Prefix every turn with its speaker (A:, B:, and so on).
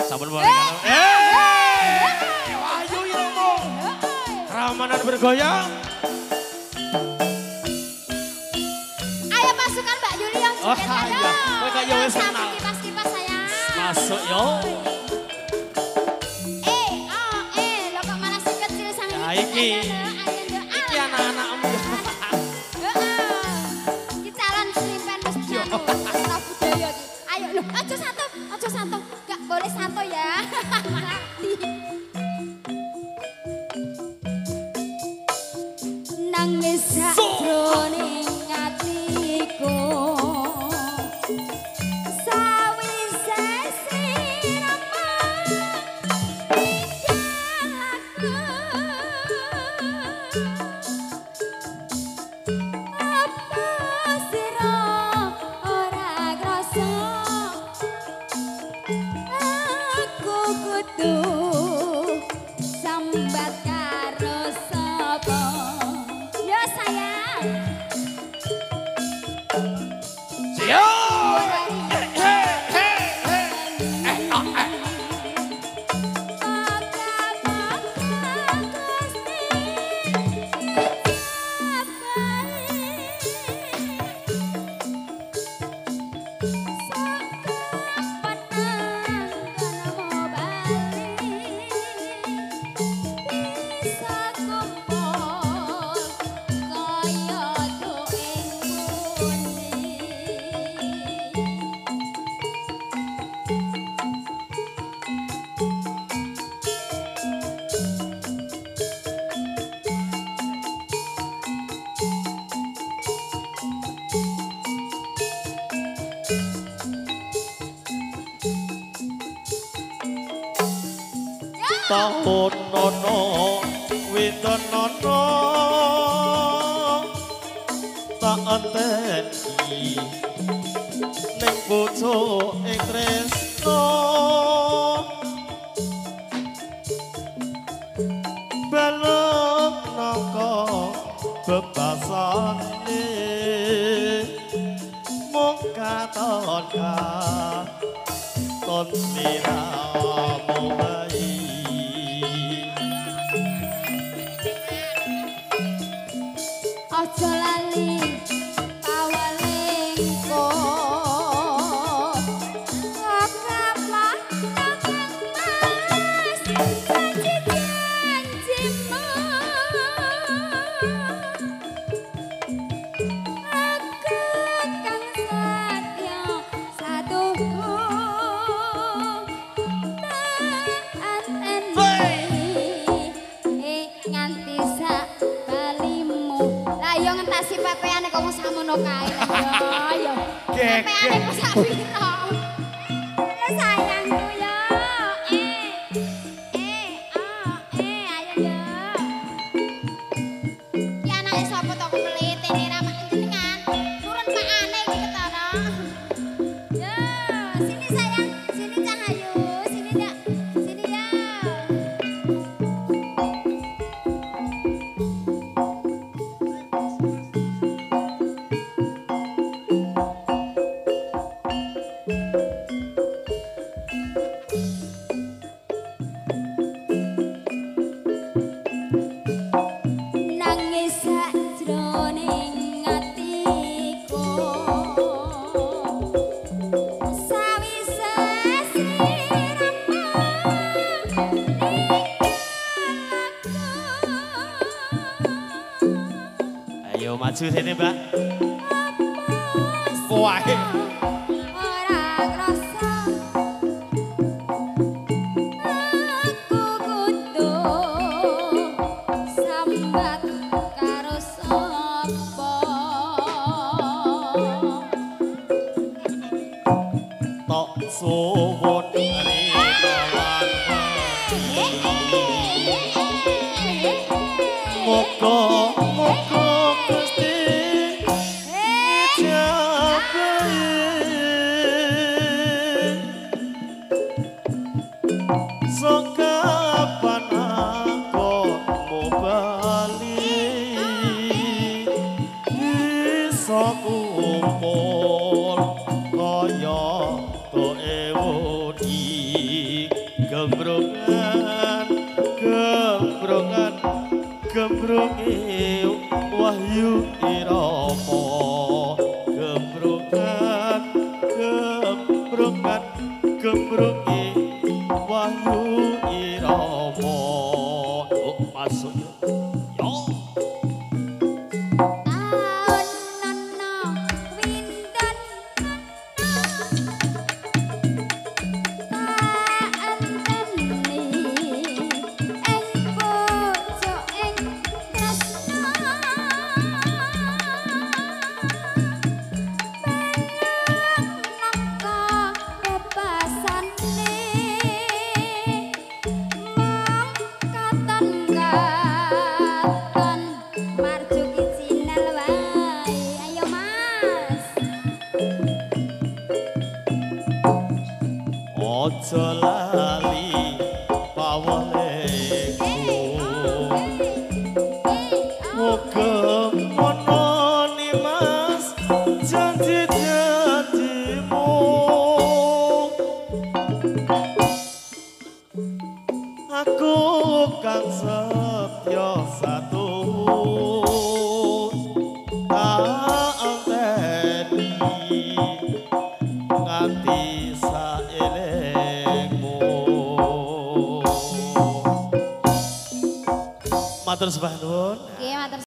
A: Sampun boleh Wahyu Irmo. Ramanan bergoyang.
B: Ayo pasukan Mbak Yulia.
A: Oh iya, kowe kaya wis kenal.
B: Kipas-kipas sayang.
A: Masuk yo.
B: Lo kok malah si kecil sang
A: Ya iki. Iki anak-anakmu.
B: Iki calon slimpen wis piano. Ora budaya iki. Ayo lho, aja santo. Enggak boleh santo ya. Nangis sakjroning atiku. Sawise sirama tinggal aku. Apa sira ora krasa aku kudu sambat karo sapa. Ya sayang.
A: Yo. Tahun nono winten nono tak enteni ning bojo ing tresno balem nangka bebasane mung katon katon sliramu bayi.
B: Aja lali pawalingko. Ngaplah nang mas janji-janjimu. Aku kang satya satuku. Tak anteni nganti sak ayo ngentasi pepeane kok mung samono kae ya. Pepeane kok sak piro. Sayangku ya. Ayo ya. Ki anake sapa to kok mlitene ra mak jenengan. Turun pakane iki ketara. Ya, sini sayang, sini Cahayu, sini ya. Sini ya. Nangis sakjroning atiku. Sawise sirama
A: Ayo maju sini, Mbak. Wah.
B: ora krasa aku kudu sambat karo sapa.
A: Tok suwun rinawan Moga-moga Gusti jabahi sok kapan aku mau bali iso kumpul kaya koe wedi gembrongan gembrongan gembronge wahyu irama gembrongan gembrongan gembronge wahyu irama oh masuk yo aja lali paweleku muga ana ni mas janji-janjimu aku kang setya satu tak anteni nganti matur sembah